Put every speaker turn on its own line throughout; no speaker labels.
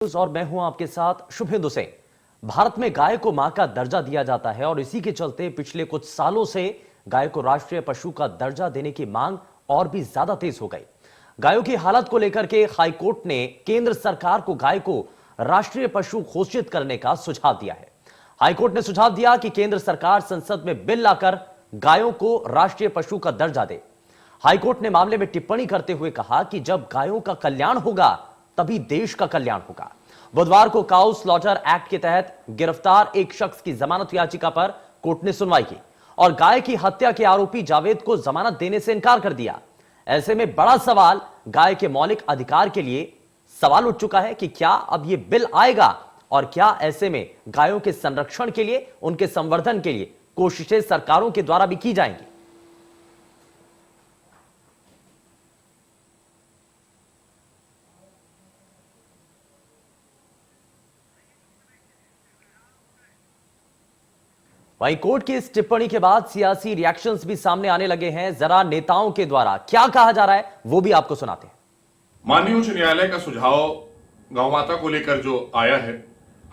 और मैं हूं आपके साथ शुभेंदु सिंह। भारत में गाय को मां का दर्जा दिया जाता है और इसी के चलते पिछले कुछ सालों से गाय को राष्ट्रीय पशु का दर्जा देने की मांग और भी ज्यादा तेज हो गई। गायों की हालत को लेकर के हाईकोर्ट ने केंद्र सरकार को गाय को राष्ट्रीय पशु घोषित करने का सुझाव दिया है। हाईकोर्ट ने सुझाव दिया कि केंद्र सरकार संसद में बिल लाकर गायों को राष्ट्रीय पशु का दर्जा दे। हाईकोर्ट ने मामले में टिप्पणी करते हुए कहा कि जब गायों का कल्याण होगा तभी देश का कल्याण होगा। बुधवार को काउ स्लॉटर एक्ट के तहत गिरफ्तार एक शख्स की जमानत याचिका पर कोर्ट ने सुनवाई की और गाय की हत्या के आरोपी जावेद को जमानत देने से इनकार कर दिया। ऐसे में बड़ा सवाल गाय के मौलिक अधिकार के लिए सवाल उठ चुका है कि क्या अब यह बिल आएगा और क्या ऐसे में गायों के संरक्षण के लिए, उनके संवर्धन के लिए कोशिशें सरकारों के द्वारा भी की जाएंगी। वहीं कोर्ट की इस टिप्पणी के बाद सियासी रिएक्शंस भी सामने आने लगे हैं। जरा नेताओं के द्वारा क्या कहा जा रहा है वो भी आपको सुनाते हैं।
माननीय उच्च न्यायालय का सुझाव गौ माता को लेकर जो आया है,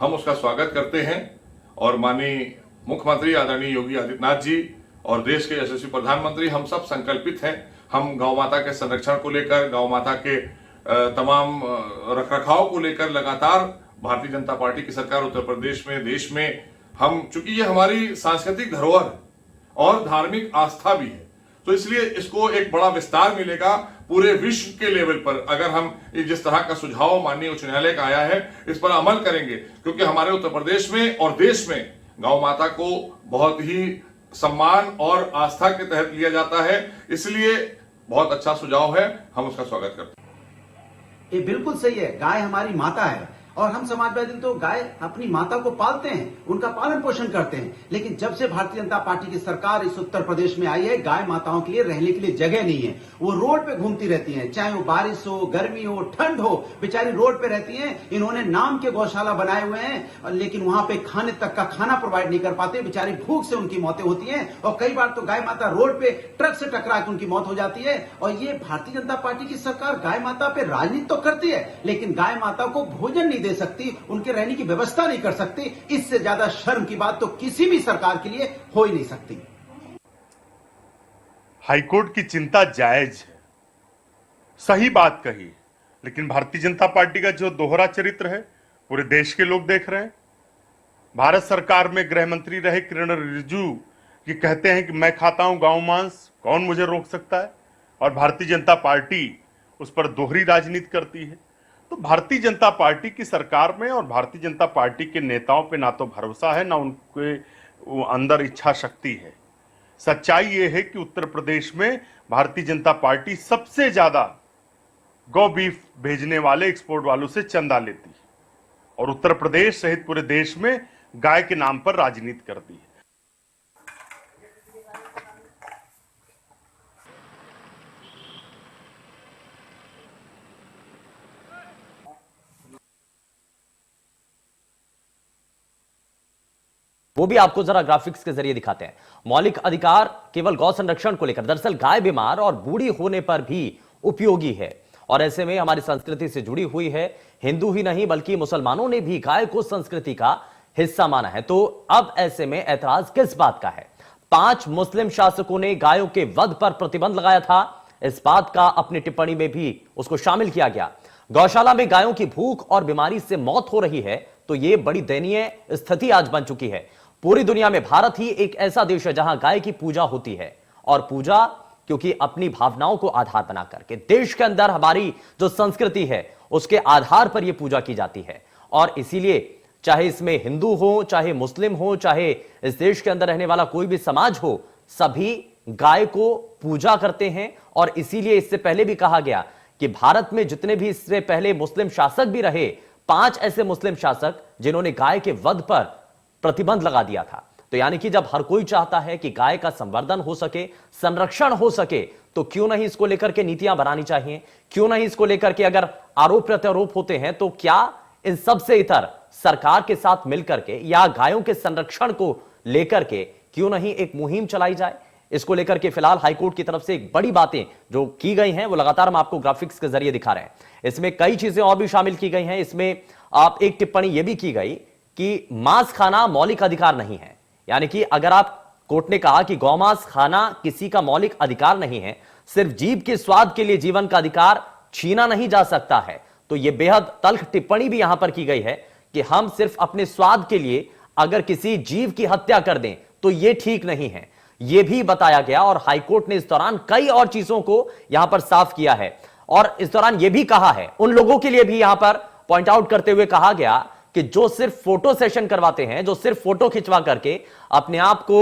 हम उसका स्वागत करते हैं और माननीय मुख्यमंत्री आदरणीय योगी आदित्यनाथ जी और देश के यशस्वी प्रधानमंत्री हम सब संकल्पित हैं। हम गौ माता के संरक्षण को लेकर, गौ माता के तमाम रखरखाव को लेकर लगातार भारतीय जनता पार्टी की सरकार उत्तर प्रदेश में, देश में, हम चूंकि ये हमारी सांस्कृतिक धरोहर और धार्मिक आस्था भी है, तो इसलिए इसको एक बड़ा विस्तार मिलेगा पूरे विश्व के लेवल पर अगर हम जिस तरह का सुझाव माननीय उच्च न्यायालय का आया है इस पर अमल करेंगे, क्योंकि हमारे उत्तर प्रदेश में और देश में गौ माता को बहुत ही सम्मान और आस्था के तहत लिया जाता है। इसलिए बहुत अच्छा सुझाव है, हम उसका स्वागत करते हैं।
ये बिल्कुल सही है। गाय हमारी माता है और हम समाजवादी तो गाय अपनी माता को पालते हैं, उनका पालन पोषण करते हैं। लेकिन जब से भारतीय जनता पार्टी की सरकार इस उत्तर प्रदेश में आई है, गाय माताओं के लिए रहने के लिए जगह नहीं है। वो रोड पे घूमती रहती हैं, चाहे वो बारिश हो, गर्मी हो, ठंड हो, बेचारी रोड पे रहती हैं। इन्होंने नाम के गौशाला बनाए हुए हैं, लेकिन वहां पे खाने तक का खाना प्रोवाइड नहीं कर पाते। बेचारी भूख से उनकी मौतें होती हैं और कई बार तो गाय माता रोड पे ट्रक से टकरा के उनकी मौत हो जाती है। और ये भारतीय जनता पार्टी की सरकार गाय माता पे राजनीति तो करती है, लेकिन गाय माता को भोजन नहीं दे सकती, उनके रहने की व्यवस्था नहीं कर सकती। इससे ज्यादा शर्म की बात तो किसी भी सरकार के लिए हो ही नहीं सकती।
हाईकोर्ट की चिंता जायज है, सही बात कही, लेकिन भारतीय जनता पार्टी का जो दोहरा चरित्र है पूरे देश के लोग देख रहे हैं। भारत सरकार में गृह मंत्री रहे किरण रिजिजू ये कहते हैं कि मैं खाता हूं गांव मांस, कौन मुझे रोक सकता है, और भारतीय जनता पार्टी उस पर दोहरी राजनीति करती है। तो भारतीय जनता पार्टी की सरकार में और भारतीय जनता पार्टी के नेताओं पे ना तो भरोसा है, ना उनके अंदर इच्छा शक्ति है। सच्चाई ये है कि उत्तर प्रदेश में भारतीय जनता पार्टी सबसे ज्यादा गौ बीफ भेजने वाले एक्सपोर्ट वालों से चंदा लेती है और उत्तर प्रदेश सहित पूरे देश में गाय के नाम पर राजनीति करती है।
वो भी आपको जरा ग्राफिक्स के जरिए दिखाते हैं। मौलिक अधिकार केवल गौ संरक्षण को लेकर, दरअसल गाय बीमार और बूढ़ी होने पर भी उपयोगी है और ऐसे में हमारी संस्कृति से जुड़ी हुई है। हिंदू ही नहीं बल्कि मुसलमानों ने भी गाय को संस्कृति का हिस्सा माना है। तो अब ऐसे में ऐतराज किस बात का है? 5 मुस्लिम शासकों ने गायों के वध पर प्रतिबंध लगाया था। इस बात का अपनी टिप्पणी में भी उसको शामिल किया गया। गौशाला में गायों की भूख और बीमारी से मौत हो रही है तो यह बड़ी दयनीय स्थिति आज बन चुकी है। पूरी दुनिया में भारत ही एक ऐसा देश है जहां गाय की पूजा होती है और पूजा क्योंकि अपनी भावनाओं को आधार बना करके देश के अंदर हमारी जो संस्कृति है उसके आधार पर यह पूजा की जाती है। और इसीलिए चाहे इसमें हिंदू हो, चाहे मुस्लिम हो, चाहे इस देश के अंदर रहने वाला कोई भी समाज हो, सभी गाय को पूजा करते हैं। और इसीलिए इससे पहले भी कहा गया कि भारत में जितने भी इससे पहले मुस्लिम शासक भी रहे, 5 ऐसे मुस्लिम शासक जिन्होंने गाय के वध पर प्रतिबंध लगा दिया था। तो यानी कि जब हर कोई चाहता है कि गाय का संवर्धन हो सके, संरक्षण हो सके, तो क्यों नहीं इसको लेकर के नीतियां बनानी चाहिए? क्यों नहीं इसको लेकर के अगर आरोप प्रत्यारोप होते हैं तो क्या इन सब से इतर सरकार के साथ मिलकर के या गायों के संरक्षण को लेकर के क्यों नहीं एक मुहिम चलाई जाए? इसको लेकर के फिलहाल हाईकोर्ट की तरफ से एक बड़ी बातें जो की गई हैं वो लगातार हम आपको ग्राफिक्स के जरिए दिखा रहे हैं। इसमें कई चीजें और भी शामिल की गई हैं। इसमें आप एक टिप्पणी यह भी की गई कि मांस खाना मौलिक अधिकार नहीं है, यानी कि अगर आप कोर्ट ने कहा कि गौमांस खाना किसी का मौलिक अधिकार नहीं है, सिर्फ जीभ के स्वाद के लिए जीवन का अधिकार छीना नहीं जा सकता है, तो यह बेहद तल्ख टिप्पणी भी यहां पर की गई है कि हम सिर्फ अपने स्वाद के लिए अगर किसी जीव की हत्या कर दें तो यह ठीक नहीं है, यह भी बताया गया। और हाईकोर्ट ने इस दौरान कई और चीजों को यहां पर साफ किया है और इस दौरान यह भी कहा है, उन लोगों के लिए भी यहां पर पॉइंट आउट करते हुए कहा गया कि जो सिर्फ फोटो सेशन करवाते हैं, जो सिर्फ फोटो खिंचवा करके अपने आप को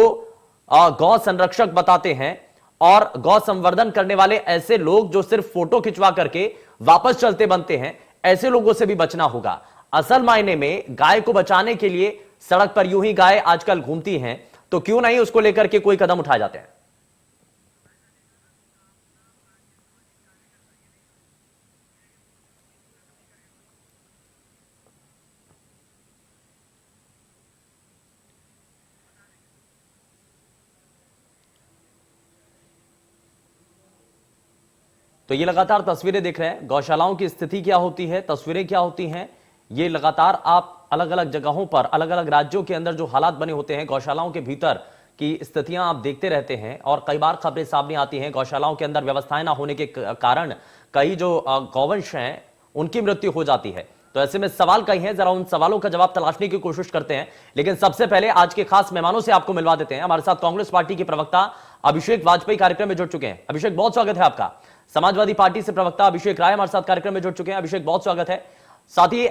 गौ संरक्षक बताते हैं और गौ संवर्धन करने वाले ऐसे लोग जो सिर्फ फोटो खिंचवा करके वापस चलते बनते हैं, ऐसे लोगों से भी बचना होगा। असल मायने में गाय को बचाने के लिए सड़क पर यूं ही गाय आजकल घूमती हैं, तो क्यों नहीं उसको लेकर के कोई कदम उठाए जाते हैं। तो ये लगातार तस्वीरें देख रहे हैं, गौशालाओं की स्थिति क्या होती है, तस्वीरें क्या होती हैं, ये लगातार आप अलग अलग जगहों पर, अलग अलग राज्यों के अंदर जो हालात बने होते हैं, गौशालाओं के भीतर की स्थितियां आप देखते रहते हैं और कई बार खबरें सामने आती हैं गौशालाओं के अंदर व्यवस्थाएं ना होने के कारण कई जो गौवंश हैं उनकी मृत्यु हो जाती है। तो ऐसे में सवाल कई हैं, जरा उन सवालों का जवाब तलाशने की कोशिश करते हैं, लेकिन सबसे पहले आज के खास मेहमानों से आपको मिलवा देते हैं। हमारे साथ कांग्रेस पार्टी के प्रवक्ता अभिषेक वाजपेयी कार्यक्रम में जुड़ चुके हैं। अभिषेक, बहुत स्वागत है आपका। समाजवादी पार्टी से प्रवक्ता अभिषेक राय हमारे साथ कार्यक्रम में जुड़ चुके हैं। अभिषेक, बहुत स्वागत है। साथ ही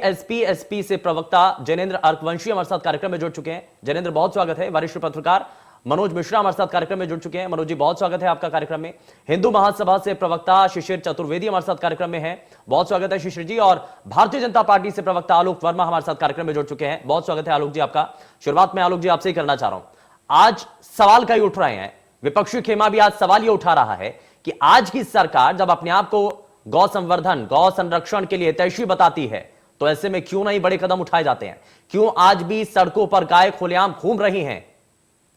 एसपी से प्रवक्ता जैनेंद्र अर्कवंशी हमारे साथ कार्यक्रम में जुड़ चुके हैं। जैनेंद्र, बहुत स्वागत है। वरिष्ठ पत्रकार मनोज मिश्रा हमारे साथ कार्यक्रम में जुड़ चुके हैं। मनोज जी, बहुत स्वागत है आपका कार्यक्रम में। हिंदू महासभा से प्रवक्ता शिशिर चतुर्वेदी हमारे साथ कार्यक्रम में है। बहुत स्वागत है शिशिर जी। और भारतीय जनता पार्टी से प्रवक्ता आलोक वर्मा हमारे साथ कार्यक्रम में जुड़ चुके हैं। बहुत स्वागत है आलोक जी आपका। शुरुआत में आलोक जी आपसे ही करना चाह रहा हूं, आज सवाल कई उठ रहे हैं, विपक्षी खेमा भी आज सवाल ये उठा रहा है कि आज की सरकार जब अपने आप को गौ संवर्धन, गौ संरक्षण के लिए हितैषी बताती है, तो ऐसे में क्यों नहीं बड़े कदम उठाए जाते हैं? क्यों आज भी सड़कों पर गाय खुलेआम घूम रही हैं?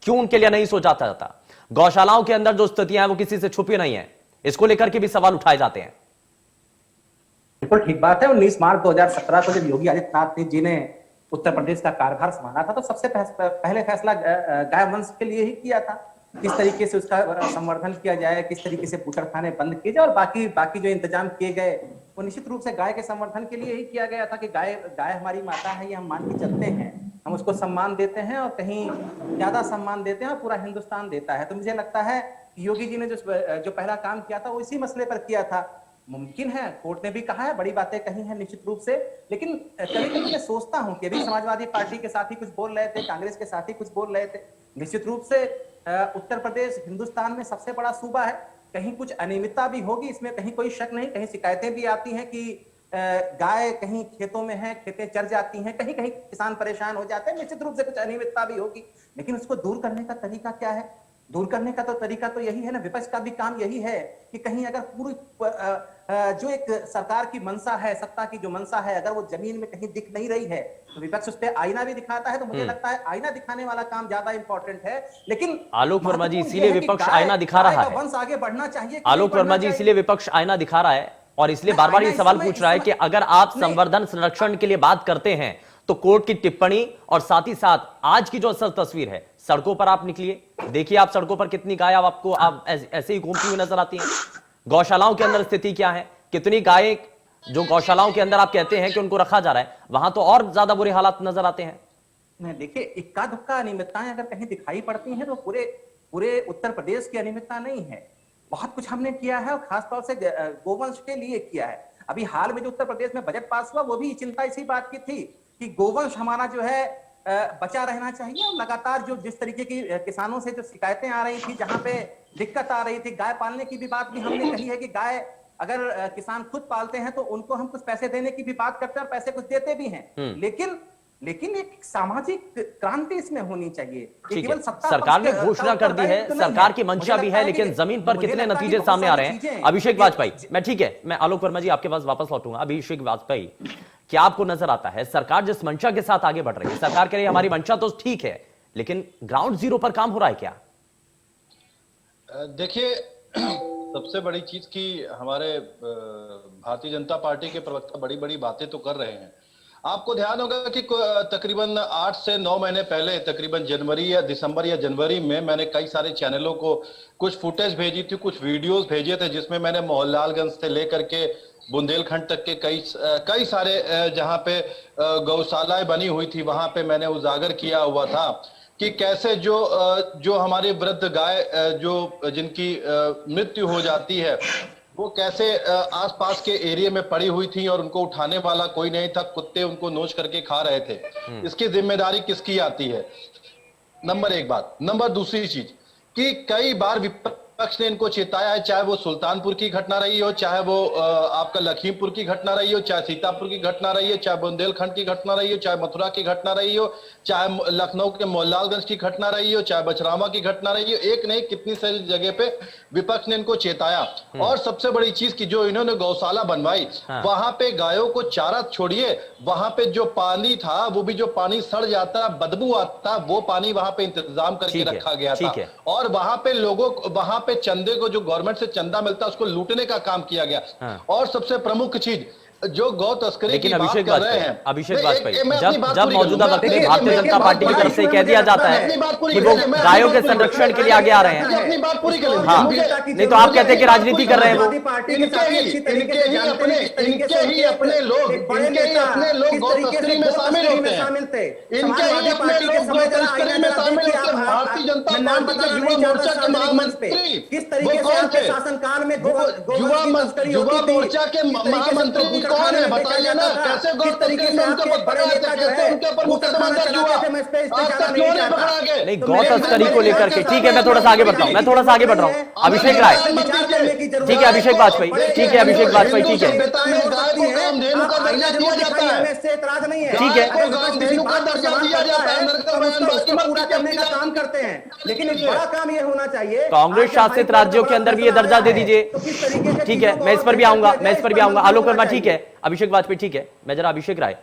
क्यों उनके लिए नहीं सोचा जाता? गौशालाओं के अंदर जो स्थितियां हैं वो किसी से छुपी नहीं है, इसको लेकर के भी सवाल उठाए जाते हैं।
बिल्कुल ठीक बात है। 19 मार्च 2017 को जब योगी आदित्यनाथ जी ने उत्तर प्रदेश का कार्यभार संभाला था, तो सबसे पहले फैसला गाय वंश के लिए ही किया था, किस तरीके से उसका संवर्धन किया जाए, किस तरीके से बूचड़खाने बंद किए जाए, और बाकी जो इंतजाम किए गए वो निश्चित रूप से गाय के संवर्धन के लिए ही किया गया था कि गाय हमारी माता है, ये हम मान के चलते हैं, हम उसको सम्मान देते हैं और कहीं ज्यादा सम्मान देते हैं और पूरा हिंदुस्तान देता है। तो मुझे लगता है योगी जी ने जो पहला काम किया था वो इसी मसले पर किया था। मुमकिन है, कोर्ट ने भी कहा है, बड़ी बातें कही हैं निश्चित रूप से, लेकिन कभी कभी मैं सोचता हूं कि अभी समाजवादी पार्टी के साथी कुछ बोल रहे थे, कांग्रेस के साथी कुछ बोल रहे थे। निश्चित रूप से उत्तर प्रदेश हिंदुस्तान में सबसे बड़ा सूबा है, कहीं कुछ अनियमितता भी होगी, इसमें कहीं कोई शक नहीं। कहीं शिकायतें भी आती हैं कि गाय कहीं खेतों में है, खेतें चर जाती हैं, कहीं कहीं किसान परेशान हो जाते हैं, निश्चित रूप से कुछ अनियमितता भी होगी, लेकिन उसको दूर करने का तरीका क्या है? दूर करने का तो तरीका तो यही है ना, विपक्ष का भी काम यही है कि कहीं अगर पूरी जो एक सरकार की मंशा है, सत्ता की जो मंशा है, अगर वो जमीन में कहीं दिख नहीं रही है तो विपक्ष उस पर आईना भी दिखाता है। तो मुझे लगता है आईना दिखाने वाला काम ज्यादा इंपॉर्टेंट है। लेकिन
आलोक वर्मा जी, इसीलिए विपक्ष आईना दिखा रहा है,
वंश आगे बढ़ना चाहिए।
आलोक वर्मा जी, इसीलिए विपक्ष आईना दिखा रहा है और इसलिए बार बार ये सवाल पूछ रहा है कि अगर आप संवर्धन संरक्षण के लिए बात करते हैं तो कोर्ट की टिप्पणी और साथ ही साथ आज की जो असल तस्वीर है, सड़कों पर आप निकलिए, देखिए आप सड़कों पर कितनी गाय आपको ऐसे ही घूमती हुई नजर आती हैं। गौशालाओं के अंदर स्थिति क्या है? कितनी गाय जो गौशालाओं के अंदर आप कहते हैं कि उनको रखा जा रहा है, वहां तो और ज्यादा बुरे हालात नजर आते हैं।
नहीं, देखिए, इक्का दुक्का अनियमितताएं अगर कहीं दिखाई पड़ती हैं तो पूरे उत्तर प्रदेश की अनियमितता नहीं है। बहुत कुछ हमने किया है और खासतौर से गोवंश के लिए किया है। अभी हाल में जो उत्तर प्रदेश में बजट पास हुआ, वो भी चिंता इसी बात की थी कि गोवंश हमारा जो है बचा रहना चाहिए। और लगातार जो जिस तरीके की किसानों से जो शिकायतें आ रही थी, जहां पे दिक्कत आ रही थी, गाय पालने की भी बात भी हमने कही है कि गाय अगर किसान खुद पालते हैं तो उनको हम कुछ पैसे देने की भी बात करते हैं और पैसे कुछ देते भी हैं। लेकिन एक सामाजिक क्रांति इसमें होनी चाहिए। केवल
सरकार ने घोषणा कर दी है, सरकार की मंशा भी है, लेकिन जमीन पर कितने नतीजे सामने आ रहे हैं? अभिषेक वाजपेयी, मैं ठीक है, मैं आलोक वर्मा जी आपके पास वापस लौटूंगा। अभिषेक वाजपेयी, क्या आपको नजर आता है सरकार जिस मंशा के साथ आगे बढ़ रही है, सरकार कह रही है हमारी मंशा तो ठीक है, लेकिन ग्राउंड जीरो पर काम हो रहा है क्या?
देखिए, सबसे बड़ी चीज की हमारे भारतीय जनता पार्टी के प्रवक्ता बड़ी बड़ी बातें तो कर रहे हैं। आपको ध्यान होगा कि तकरीबन 8 से 9 महीने पहले, तकरीबन जनवरी या दिसंबर या जनवरी में, मैंने कई सारे चैनलों को कुछ फुटेज भेजी थी, कुछ वीडियोस भेजे थे, जिसमें मैंने मोहनलालगंज से लेकर के बुंदेलखंड तक के कई सारे जहां पे गौशालाएं बनी हुई थी, वहां पे मैंने उजागर किया हुआ था कि कैसे जो हमारी वृद्ध गाय जिनकी मृत्यु हो जाती है, वो कैसे आसपास के एरिया में पड़ी हुई थी और उनको उठाने वाला कोई नहीं था, कुत्ते उनको नोच करके खा रहे थे। इसकी जिम्मेदारी किसकी आती है? नंबर एक बात। नंबर दूसरी चीज कि कई बार विपक्ष ने इनको चेताया है, चाहे वो सुल्तानपुर की घटना रही हो, चाहे वो आपका लखीमपुर की घटना रही हो, चाहे सीतापुर की घटना रही हो, चाहे बुंदेलखंड की घटना रही हो, चाहे मथुरा की घटना रही हो, चाहे लखनऊ के मोहनलालगंज की घटना रही हो, चाहे बछरामा की घटना रही हो, एक नहीं कितनी सारी जगह पे विपक्ष ने इनको चेताया। और सबसे बड़ी चीज की जो इन्होंने गौशाला बनवाई, वहां पे गायों को चारा छोड़िए, वहां पे जो पानी था, वो भी जो पानी सड़ जाता, बदबू आता, वो पानी वहां पे इंतजाम करके रखा गया था। और वहां पे वहां पे चंदे को, जो गवर्नमेंट से चंदा मिलता है, उसको लूटने का काम किया गया। और सबसे प्रमुख चीज जो गौ तस्करी की बात कर रहे हैं,
अभिषेक वाजपेयी, जब मौजूदा वक्त में भारतीय जनता पार्टी की तरफ से कह दिया जाता है कि वो गायों के संरक्षण के लिए आगे आ रहे हैं,
अपनी बात पूरी कर
हाँ, नहीं तो आप कहते हैं कि राजनीति कर रहे हैं वो।
इनके ही अपने लोग गौ तस्करी में शामिल होते हैं, इनके ही अपने लोग गौ तस्करी में शामिल होते हैं। भारतीय जनता पार्टी के युवा मोर्चा के महामंत्री
किस तरीके से आपके शासनकाल में
युवा मोर्चा के महामंत्री कौन है बताइए ना? कैसे गौ तस्करी में उनको पकड़ा गया, कैसे उनके ऊपर मुकदमा दर्ज हुआ, आज तक क्यों नहीं पकड़ा गया?
नहीं, गौ तस्करी को लेकर के ठीक है, मैं थोड़ा सा आगे बढ़ रहा हूँ, अभिषेक राय, ठीक है, अभिषेक वाजपेयी, ठीक है, अभिषेक वाजपेयी, ठीक है, ठीक है,
पूरा करने का काम करते हैं, लेकिन एक बड़ा काम ये होना चाहिए,
कांग्रेस शासित राज्यों के अंदर भी ये दर्जा दे दीजिए। ठीक है, मैं इस पर भी आऊंगा, आलोक वर्मा, ठीक है, अभिषेक वाजपेयी, ठीक है। मैं जरा अभिषेक राय,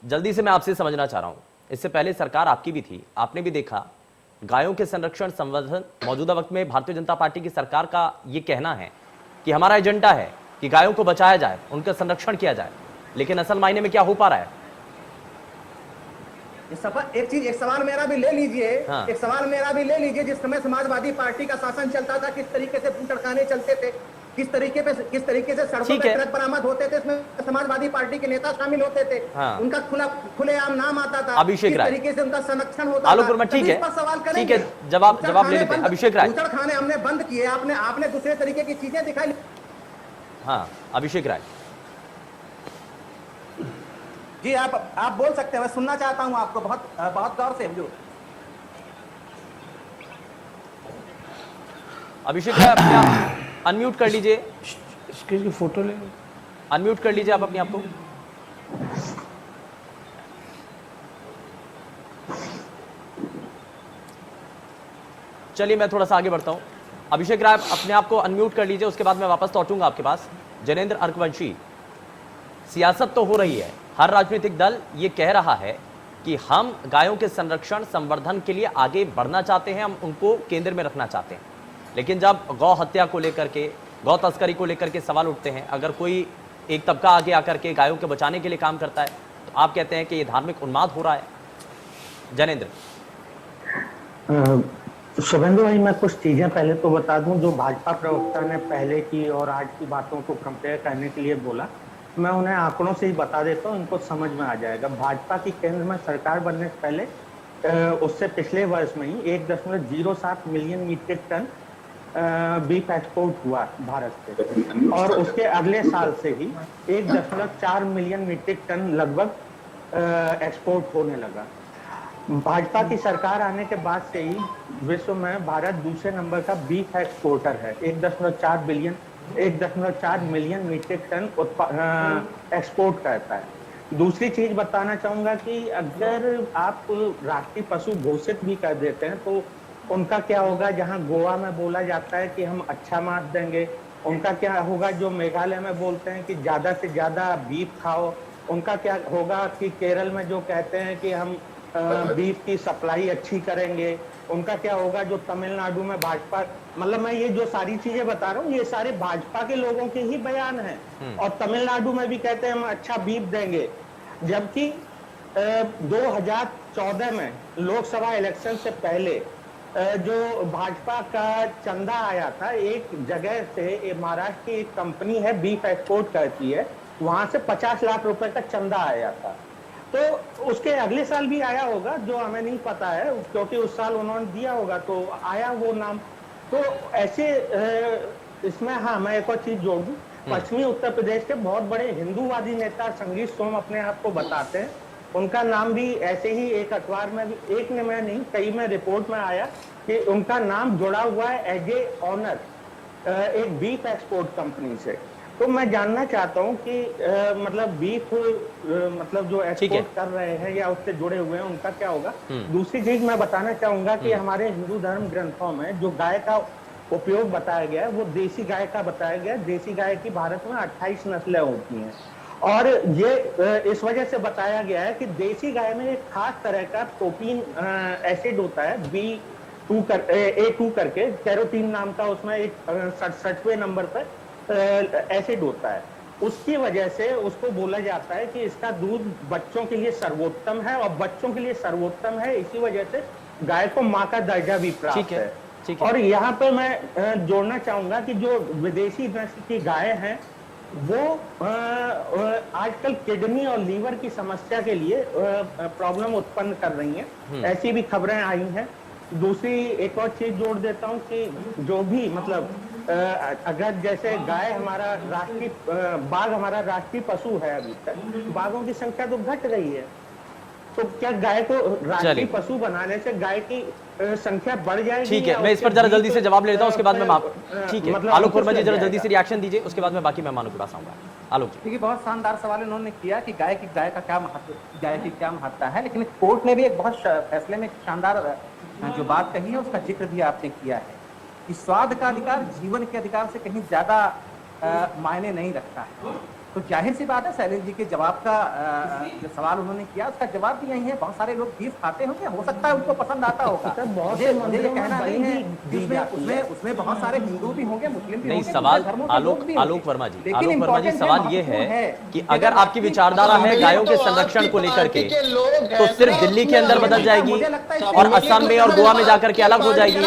जल्दी से मैं आपसे समझना चाह रहा हूं, इससे पहले सरकार आपकी भी थी, आपने भी देखा गायों के संरक्षण संवर्धन, मौजूदा वक्त में भारतीय जनता पार्टी की सरकार का यह कहना है कि हमारा एजेंडा है कि गायों को बचाया जाए, उनका संरक्षण किया जाए, लेकिन असल मायने में क्या हो पा रहा है?
एक सवाल मेरा भी ले लीजिए, एक सवाल मेरा भी ले लीजिए। जिस समय समाजवादी पार्टी का शासन चलता था, किस तरीके से बूचड़खाने चलते थे, किस तरीके से सड़कों पे ट्रक बरामद होते थे, इसमें समाजवादी पार्टी के नेता शामिल होते थे, उनका खुलेआम नाम आता था,
अभिषेक राय,
तरीके से उनका संरक्षण होता
आलोक वर्मा, ठीक है, ठीक है, जवाब ले लेते हैं। अभिषेक राय,
बूचड़खाने हमने बंद किए, आपने दूसरे तरीके की चीजें दिखाई।
हाँ, अभिषेक राय
जी, आप बोल सकते हैं, मैं सुनना चाहता हूं आपको बहुत गौर से।
अभिषेक राय, अपने अनम्यूट कर लीजिए,
इसकी फोटो ले,
अनम्यूट कर लीजिए आप अपने आप को। चलिए मैं थोड़ा सा आगे बढ़ता हूं। अभिषेक राय, अपने आप को अनम्यूट कर लीजिए, उसके बाद मैं वापस लौटूंगा आपके पास। जैनेंद्र अर्कवंशी, सियासत तो हो रही है, हर राजनीतिक दल ये कह रहा है कि हम गायों के संरक्षण संवर्धन के लिए आगे बढ़ना चाहते हैं, हम उनको केंद्र में रखना चाहते हैं, लेकिन जब गौ हत्या को लेकर के, गौ तस्करी को लेकर के सवाल उठते हैं, अगर कोई एक तबका आगे आकर के गायों के बचाने के लिए काम करता है, तो आप कहते हैं कि ये धार्मिक उन्माद हो रहा है। जैनेंद्र,
शुभेंदु भाई, मैं कुछ चीजें पहले तो बता दूं जो भाजपा प्रवक्ता ने पहले की और आज की बातों को कंपेयर करने के लिए बोला, मैं उन्हें आंकड़ों से ही बता देता हूं, इनको समझ में आ जाएगा। भाजपा की केंद्र में सरकार बनने से पहले उससे पिछले वर्ष में ही 1.07 million metric ton beef export हुआ भारत से, और उसके अगले साल से ही 1.4 मिलियन मीट्रिक टन लगभग एक्सपोर्ट होने लगा। भाजपा की सरकार आने के बाद से ही विश्व में भारत दूसरे नंबर का बीफ एक्सपोर्टर है। 1.4 मिलियन मीट्रिक टन एक्सपोर्ट करता है। दूसरी चीज बताना चाहूंगा कि अगर आप राष्ट्रीय पशु घोषित भी कर देते हैं तो उनका क्या होगा, जहां गोवा में बोला जाता है कि हम अच्छा मांस देंगे, उनका क्या होगा जो मेघालय में बोलते हैं कि ज्यादा से ज्यादा बीफ खाओ, उनका क्या होगा कि केरल में जो कहते हैं कि हम बीफ की सप्लाई अच्छी करेंगे, उनका क्या होगा जो तमिलनाडु में भाजपा, मतलब मैं ये जो सारी चीजें बता रहा हूँ ये सारे भाजपा के लोगों के ही बयान हैं। और तमिलनाडु में भी कहते हैं हम अच्छा बीफ देंगे। जबकि 2014 में लोकसभा इलेक्शन से पहले जो भाजपा का चंदा आया था, एक जगह से, महाराष्ट्र की एक कंपनी है बीफ एक्सपोर्ट करती है, वहां से 50 लाख रुपए का चंदा आया था। तो उसके अगले साल भी आया होगा, जो हमें नहीं पता है, क्योंकि उस साल उन्होंने दिया होगा तो आया वो नाम। तो ऐसे इसमें हाँ, मैं एक और चीज जोड़ दूं, पश्चिमी उत्तर प्रदेश के बहुत बड़े हिंदूवादी नेता संगीत सोम अपने आप को बताते हैं, उनका नाम भी ऐसे ही एक अखबार में भी, एक ने मैं नहीं, कई में रिपोर्ट में आया कि उनका नाम जुड़ा हुआ है एज ए ऑनर एक बीफ एक्सपोर्ट कंपनी से। तो मैं जानना चाहता हूं कि मतलब बीफ मतलब जो एक्सपोर्ट कर रहे हैं या उससे जुड़े हुए हैं, उनका क्या होगा। दूसरी चीज मैं बताना चाहूंगा कि हमारे हिंदू धर्म ग्रंथों में जो गाय का उपयोग बताया गया है वो देसी गाय का बताया गया है। देसी गाय की भारत में 28 नस्लें होती हैं और ये इस वजह से बताया गया है कि देसी गाय में एक खास तरह का प्रोटीन एसिड होता है A2 करके, कैरोटीन नाम का, उसमें एक 67वें नंबर पर एसिड होता है। उसकी वजह से उसको बोला जाता है कि इसका दूध बच्चों के लिए सर्वोत्तम है, और बच्चों के लिए सर्वोत्तम है इसी वजह से गाय को माँ का दर्जा भी प्राप्त है। और यहाँ पे मैं जोड़ना चाहूंगा कि जो विदेशी नस्ल की गाय हैं वो आजकल किडनी और लीवर की समस्या के लिए प्रॉब्लम उत्पन्न कर रही हैं, ऐसी भी खबरें आई हैं। दूसरी एक और चीज जोड़ देता हूं कि जो भी मतलब अगर जैसे गाय हमारा राष्ट्रीय, बाघ हमारा राष्ट्रीय पशु है, अभी तक बाघों की संख्या तो घट रही है, तो क्या गाय को राष्ट्रीय पशु बनाने से गाय की संख्या बढ़ जाएगी?
ठीक है, मैं इस पर जरा जल्दी से जवाब ले लेता हूं, उसके बाद मैं ठीक है आलोक वर्मा जी जरा जल्दी से रिएक्शन दीजिए, उसके बाद मैं बाकी मेहमानों के पास आऊंगा। आलोक जी,
देखिए बहुत शानदार सवाल इन्होंने किया कि गाय की क्या महत्व, गाय की क्या महत्ता है, लेकिन कोर्ट ने भी एक बहुत फैसले में शानदार जो बात कही है उसका जिक्र भी आपने किया है कि स्वाद का अधिकार जीवन के अधिकार से कहीं ज्यादा मायने नहीं रखता है। तो जाहिर सी बात है, शैलेश जी के जवाब का जो सवाल उन्होंने किया उसका जवाब भी यही है। बहुत सारे लोग बीफ खाते होंगे, हो सकता है उनको पसंद आता होगा, मुझे ये कहना नहीं है। उसमें बहुत सारे हिंदू भी होंगे, मुस्लिम भी
नहीं,
होंगे,
सवाल आलोक वर्मा जी सवाल ये है कि अगर आपकी विचारधारा है गायों के संरक्षण को लेकर के, तो सिर्फ दिल्ली के अंदर बदल जाएगी और असम में और गोवा में जाकर के अलग हो जाएगी।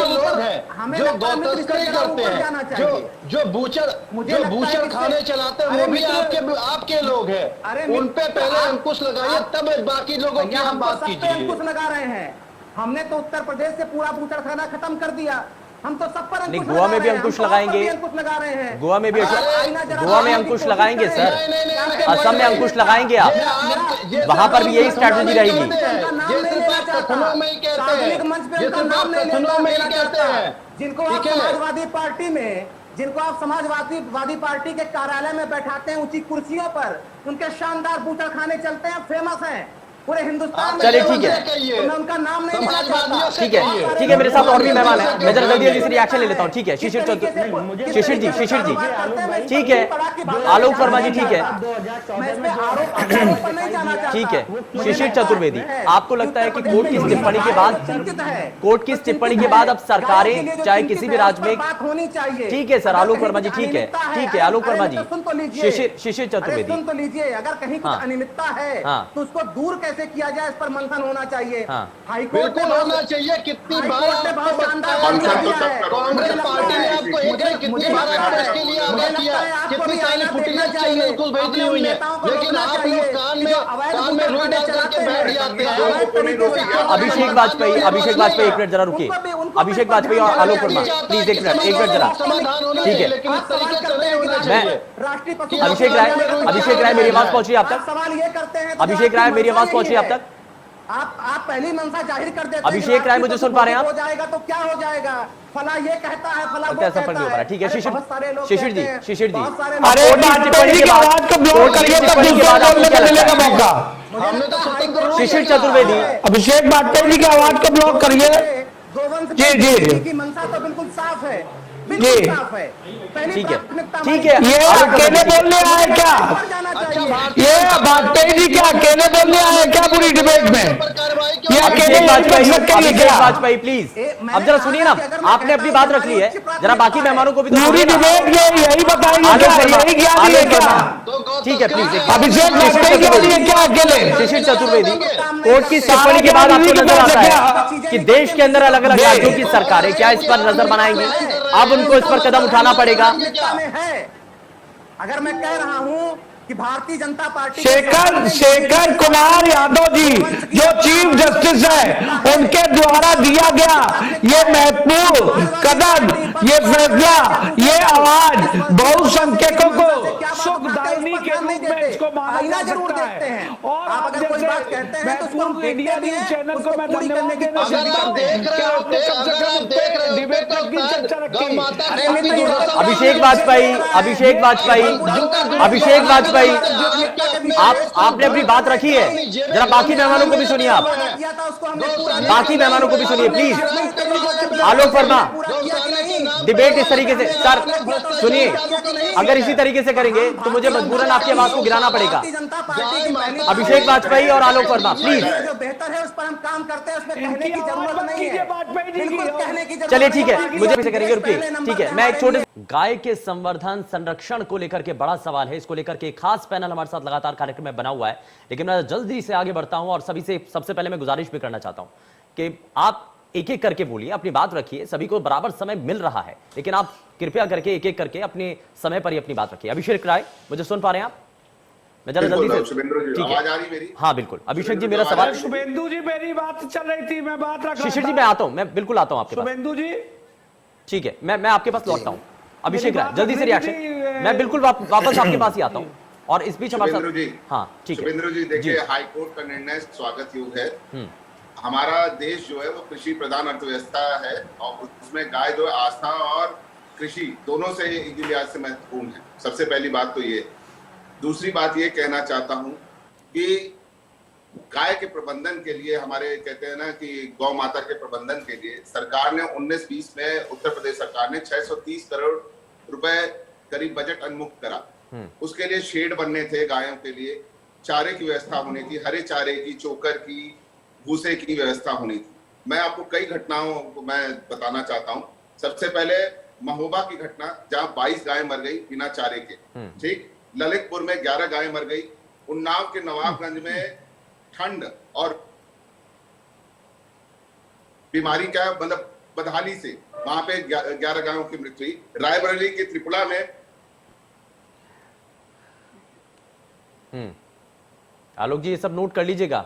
जो गौ तस्करी करते हैं, जो बूचर खाने चलाते हैं, वो भी आपके लोग हैं। उन पे पहले अंकुश लगाइए, तब बाकी लोगों की हम बात कीजिए।
अंकुश लगा रहे हैं, हमने तो उत्तर प्रदेश से पूरा बूचड़ खाना खत्म कर दिया, हम तो सब पर अंकुश
गोवा में भी अंकुश लगाएंगे,
लगा रहे हैं,
गोवा में भी गोवा में अंकुश लगाएंगे सर, असम में अंकुश लगाएंगे आप, वहां पर भी यही स्ट्रैटेजी रहेगी।
जिनको आप समाजवादी पार्टी में, जिनको आप समाजवादी पार्टी के कार्यालय में बैठाते हैं ऊंची कुर्सियों पर, उनके शानदार बूचड़ खाने चलते हैं, फेमस हैं पूरे हिंदुस्तान में।
चलिए ठीक है,
तो मैं उनका नाम नहीं लेना चाहता।
ठीक है मेरे साथ और भी मेहमान है, मैं जरा जल्दी से रिएक्शन ले लेता हूँ। ठीक है शिशिर जी, ठीक है आलोक वर्मा जी, ठीक है ठीक है शिशिर चतुर्वेदी, आपको लगता है कि कोर्ट की इस टिप्पणी के बाद अब सरकारें चाहे किसी भी राज्य में होनी चाहिए? ठीक है सर आलोक वर्मा जी, ठीक है आलोक वर्मा जी, शिशिर चतुर्वेदी
सुन तो लीजिए, अगर कहीं कुछ अनियमितता है तो उसको दूर कैसे किया जाए, इस पर मंथन होना चाहिए।
हाईकोर्ट में होना चाहिए। कितनी बार कांग्रेस पार्टी ने आपको कितनी बार आपको इसके लिए आगाह किया, कितनी सारी फुटेज चैनल को भेजी हुई है, लेकिन आप लोग कान में रुई डाल करके बैठ जाते हैं।
अभिषेक वाजपेयी एक मिनट जरा रुकिए, अभिषेक वाजपेयी और आलोक वर्मा प्लीज एक मिनट जरा, ठीक है मैं अभिषेक राय मेरी आवाज पहुंची आप तक?
सवाल ये करते हैं,
अभिषेक राय मेरी आवाज पहुंची आप तक?
आप पहली मंशा जाहिर कर देते हैं।
अभिषेक राय मुझे सुन पा रहे हैं आप?
हो जाएगा तो क्या हो जाएगा, फला ये कहता है, फला वो
कैसा
कहता
है।
है।
ठीक है शिशिर जी,
कोर्ट की
शिशिर जी
टिप्पणी
के बाद आपको क्या लगता है? शिशिर चतुर्वेदी,
अभिषेक वाजपेयी जी की आवाज को ब्लॉक करिए। जी
की मंशा तो बिल्कुल साफ है, बिल्कुल साफ है।
ठीक है
ये अकेले बोलने आए क्या? ये वाजपेयी जी क्या अकेले बोलने आए क्या पूरी डिबेट में? ये अकेले
अभिषेक
नहीं
वाजपेयी,
कर सकते ये
अभिषेक
क्या?
वाजपेयी प्लीज अब जरा सुनिए ना, आपने अपनी बात रख ली है, जरा बाकी मेहमानों को भी तो
पूरी
सुनिए ना।
डिबेट ये यही बताएंगे
आलोक
क्या,
वर्मा,
यही ज्ञान है
आलोक
क्या?
वर्मा, ठीक है प्लीज
अभिषेक वाजपेयी के लिए क्या अकेले?
शिशिर चतुर्वेदी, कोर्ट की टिप्पणी के बाद आपको नजर आता है कि देश के अंदर अलग अलग राज्यों की सरकारें क्या इस पर नजर बनाएंगी, अब उनको इस पर कदम उठाना पड़ेगा।
अगर मैं कह रहा हूं कि भारतीय जनता पार्टी
शेखर कुमार यादव जी जो चीफ जस्टिस है उनके द्वारा दिया गया ये महत्वपूर्ण कदम, ये फैसला, ये आवाज बहुसंख्यकों को सुखदायिनी के रूप में इसको माना जा सकता है। और आप
अगर कोई बात कहते हैं तो उसको हम
महत्वपूर्ण इंडिया
देखते भी
न्यूज
हैं,
चैनल को
उसको
मैं
पूरी
धन्यवाद
करने की
देना
कोशिश
चाहता हूं कि आपने कम से कम डिबेट तक की चर्चा रखी।
अभिषेक वाजपेयी, अभिषेक वाजपेयी, अभिषेक वाजपेयी, आपने अपनी बात रखी है, जरा बाकी मेहमानों को भी सुनिए, आप बाकी मेहमानों को भी सुनिए प्लीज। आलोक वर्मा, डिबेट इस तरीके से, सर सुनिए, अगर इसी तरीके से करेंगे तो मुझे मजबूरन आपकी आवाज को गिराना पड़ेगा। अभिषेक वाजपेयी और आलोक वर्मा प्लीज,
जो बेहतर है उस पर हम काम करते हैं, उसमें कहने की जरूरत नहीं है, बिल्कुल कहने की जरूरत
चलिए ठीक है,
नहीं
मुझे पीछे करेंगे, रुकिए,
पहले नंबर
ठीक है।
पे
मैं एक छोटे
हमारे
गाय के संवर्धन संरक्षण को लेकर के बड़ा सवाल है, इसको लेकर के एक खास पैनल हमारे साथ लगातार कार्यक्रम में बना हुआ है, लेकिन मैं जल्दी से आगे बढ़ता हूं और सभी से सबसे पहले मैं गुजारिश भी करना चाहता हूं कि आप एक एक करके बोलिए, अपनी बात रखिए, सभी को बराबर समय मिल रहा है, लेकिन आप कृपया करके एक एक करके अपने समय पर ही अपनी बात रखिए। अभिषेक राय, मुझे सुन पा रहे हैं आप? मैं जरा जल्दी से, ठीक है,
आवाज आ रही मेरी?
हाँ बिल्कुल। अभिषेक जी, मेरा सवाल,
शुभेंदु जी मेरी बात चल रही थी, मैं बात रख रहा
शिशिर जी
था।
मैं आता हूं, मैं बिल्कुल आता हूं आपके पास,
शुभेंदु जी
ठीक है, मैं आपके पास लौटता हूं। अभिषेक
मेरी
राय,
बात
जल्दी से
रखनी
रिएक्शन,
थी,
मैं बिल्कुल वापस आपके पास ही आता हूं, और इस बीच हमारे
शुभेंद्र जी,
साथ, हाँ ठीक है
शुभेंद्र जी, देखिए हाईकोर्ट का निर्णय स्वागत योग्य है। हमारा देश जो है वो कृषि प्रधान अर्थव्यवस्था है और उसमें गाय जो है आस्था और कृषि दोनों से एक लिहाज से महत्वपूर्ण है। सबसे पहली बात तो ये। दूसरी बात ये कहना चाहता हूं कि गाय के प्रबंधन के लिए, हमारे कहते हैं ना कि गौ माता के प्रबंधन के लिए सरकार ने 19-20 में, उत्तर प्रदेश सरकार ने 630 करोड़ रुपए करीब बजट उन्मुक्त करा। उसके लिए शेड बनने थे गायों के लिए, चारे की व्यवस्था होनी थी, हरे चारे की, चोकर की, भूसे की व्यवस्था होनी थी। मैं आपको कई घटनाओं को मैं बताना चाहता हूं। सबसे पहले महोबा की घटना, जहां 22 गाय मर गई बिना चारे के, ठीक। ललितपुर में 11 गाय मर गई। उन्नाव के नवाबगंज में ठंड और बीमारी का मतलब बदहाली से वहां पे 11 गायों की मृत्यु हुई। रायबरेली के त्रिपुरा में
आलोक जी ये सब नोट कर लीजिएगा,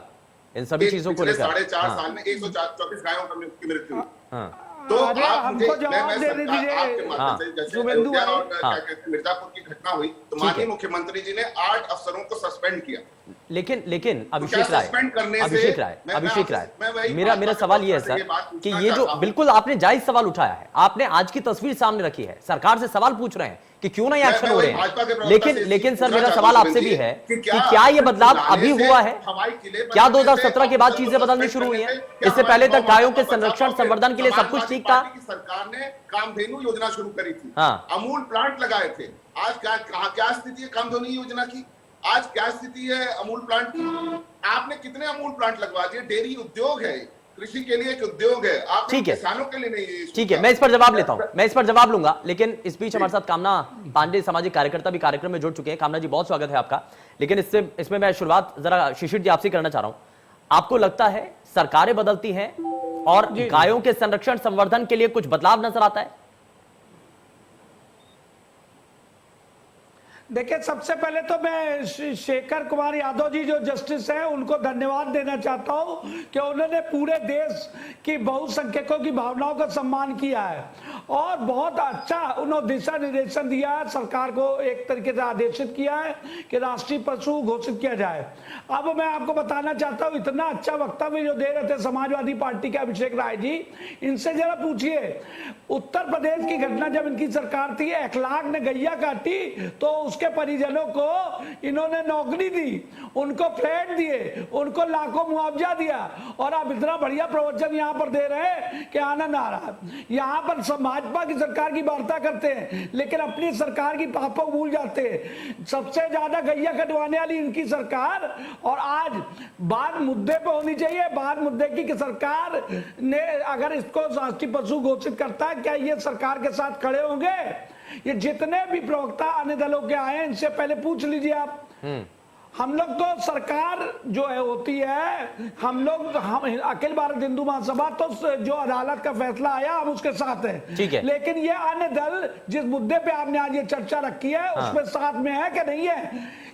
इन सभी चीजों को लेकर।
4.5 साल में 124 गायों की मृत्यु हुई।
हाँ।
तो
अरे
आप
हमको
मुझे,
जवाब
मैं
देने
सरकार,
दीजिए।
आपके माध्यम से जैसे
शुभेंदु
अयोध्या और
भाई,
क्या कहते हैं मिर्जापुर की घटना हुई तो माननीय मुख्यमंत्री जी ने 8 अफसरों को सस्पेंड किया।
लेकिन अभिषेक
क्या
राय,
सस्पेंड करने से-
अभिषेक राय,
मैं
अभिषेक
मैं
राय,
वही
मेरा
भाजपा
सवाल ये है
के
सर
ये बात
कि
पूछना
ये जो
चाहता हूं।
बिल्कुल आपने जायज सवाल उठाया है, आपने आज की तस्वीर सामने रखी है, सरकार से सवाल पूछ रहे हैं कि क्यों नहीं एक्शन हो रहे हैं, लेकिन सर मेरा सवाल आपसे भी है कि क्या ये बदलाव अभी हुआ है? क्या 2017 के बाद चीजें बदलनी शुरू हुई हैं? इससे पहले तक गायों के संरक्षण संवर्धन के लिए सब कुछ ठीक था।
सरकार ने कामधेनु योजना शुरू करी थी,
हाँ।
अमूल प्लांट लगाए थे। आज क्या स्थिति है कामधेनु योजना की? आज क्या स्थिति है अमूल प्लांट की? आपने कितने अमूल प्लांट लगवा दिए? डेयरी उद्योग है, कृषि के लिए एक उद्योग है, आप
ठीक है,
किसानों के लिए नहीं।
ठीक है, मैं इस पर जवाब लेता हूं, मैं इस पर जवाब लूंगा, लेकिन इस बीच हमारे साथ कामना पांडे सामाजिक कार्यकर्ता भी कार्यक्रम में जुड़ चुके हैं। कामना जी बहुत स्वागत है आपका, लेकिन इसमें मैं शुरुआत जरा शिशिर जी आपसे करना चाह रहा हूं। आपको लगता है सरकारें बदलती हैं और गायों के संरक्षण संवर्धन के लिए कुछ बदलाव नजर आता है?
देखिए सबसे पहले तो मैं शेखर कुमार यादव जी जो जस्टिस हैं उनको धन्यवाद देना चाहता हूं कि उन्होंने पूरे देश की बहुसंख्यकों की भावनाओं का सम्मान किया है और बहुत अच्छा उन्होंने दिशा निर्देशन दिया है, सरकार को एक तरीके से आदेशित किया है कि राष्ट्रीय पशु घोषित किया जाए। अब मैं आपको बताना चाहता हूं, इतना अच्छा वक्तव्य जो दे रहे थे समाजवादी पार्टी के अभिषेक राय जी, इनसे जरा पूछिए उत्तर प्रदेश की घटना, जब इनकी सरकार थी, 1 लाख ने गैया काटी तो उसके उसके परिजनों को इन्होंने नौकरी दी, उनको फ्लैट दिए, उनको लाखों मुआवजा दिया, और आप इतना बढ़िया प्रवचन यहाँ पर दे रहे हैं कि आनंद आ रहा है। यहाँ पर भाजपा की सरकार की वार्ता करते हैं लेकिन अपनी सरकार की पापों को भूल जाते हैं। सबसे ज्यादा गैया कटवाने वाली इनकी सरकार, और आज बात मुद्दे पे होनी चाहिए। बात मुद्दे की कि सरकार ने अगर इसको राष्ट्रीय पशु घोषित करता है, क्या ये सरकार के साथ खड़े होंगे? ये जितने भी प्रवक्ता अन्य दलों के आए इनसे पहले पूछ लीजिए आप। हम लोग तो सरकार जो है होती है, हम अखिल भारत हिंदू महासभा तो जो अदालत का फैसला आया हम उसके साथ हैं,
ठीक है।
लेकिन ये अन्य दल जिस मुद्दे पे आपने आज ये चर्चा रखी है उसमें साथ में है कि नहीं है,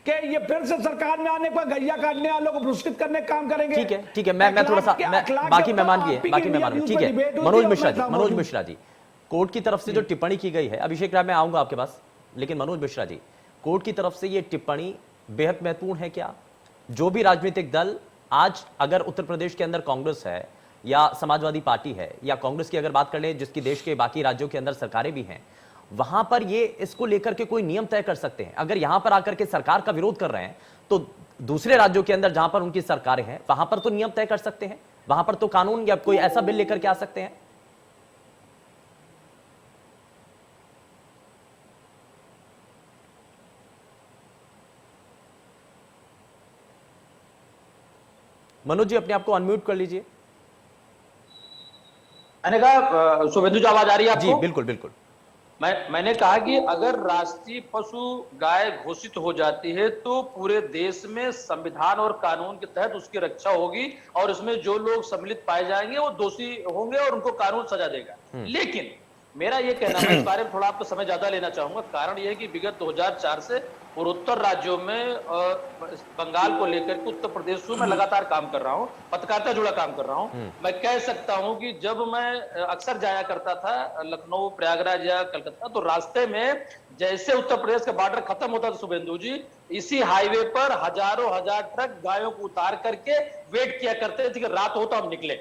कि ये फिर से सरकार में आने पर गैया काटने वालों को पुरस्कृत करने का काम करेंगे?
ठीक है, ठीक है। मैं थोड़ा सा बाकी मेहमान भी है, ठीक है। मनोज मिश्रा जी, कोर्ट की तरफ से जो टिप्पणी की गई है, अभिषेक राय मैं आऊंगा आपके पास, लेकिन मनोज मिश्रा जी, कोर्ट की तरफ से ये टिप्पणी बेहद महत्वपूर्ण है क्या? जो भी राजनीतिक दल आज अगर उत्तर प्रदेश के अंदर कांग्रेस है या समाजवादी पार्टी है, या कांग्रेस की अगर बात कर लें जिसकी देश के बाकी राज्यों के अंदर सरकारें भी हैं, वहां पर ये इसको लेकर के कोई नियम तय कर सकते हैं। अगर यहां पर आकर के सरकार का विरोध कर रहे हैं तो दूसरे राज्यों के अंदर जहां पर उनकी सरकारें हैं वहां पर तो नियम तय कर सकते हैं, वहां पर तो कानून या कोई ऐसा बिल लेकर के आ सकते हैं। मनोज जी अपने आप को अनम्यूट कर लीजिए।
मैंने कहा शुभेंदु जी आवाज आ रही है आपको?
जी बिल्कुल बिल्कुल।
मैंने कहा कि अगर राष्ट्रीय पशु गाय घोषित हो जाती है तो पूरे देश में संविधान और कानून के तहत उसकी रक्षा होगी, और इसमें जो लोग सम्मिलित पाए जाएंगे वो दोषी होंगे और उनको कानून सजा देगा। लेकिन मेरा ये कहना है, इस बारे में थोड़ा आपको समय ज्यादा लेना चाहूंगा। कारण यह है कि विगत 2004 से पूर्वोत्तर राज्यों में बंगाल को लेकर के उत्तर प्रदेश में मैं लगातार काम कर रहा हूं, पत्रकारिता जुड़ा काम कर रहा हूं। मैं कह सकता हूं कि जब मैं अक्सर जाया करता था लखनऊ, प्रयागराज या कलकत्ता, तो रास्ते में जैसे उत्तर प्रदेश का बॉर्डर खत्म होता था शुभेंदु जी, इसी हाईवे पर हजारों हजार ट्रक गायों को उतार करके वेट किया करते थे कि रात हो तो हम निकले।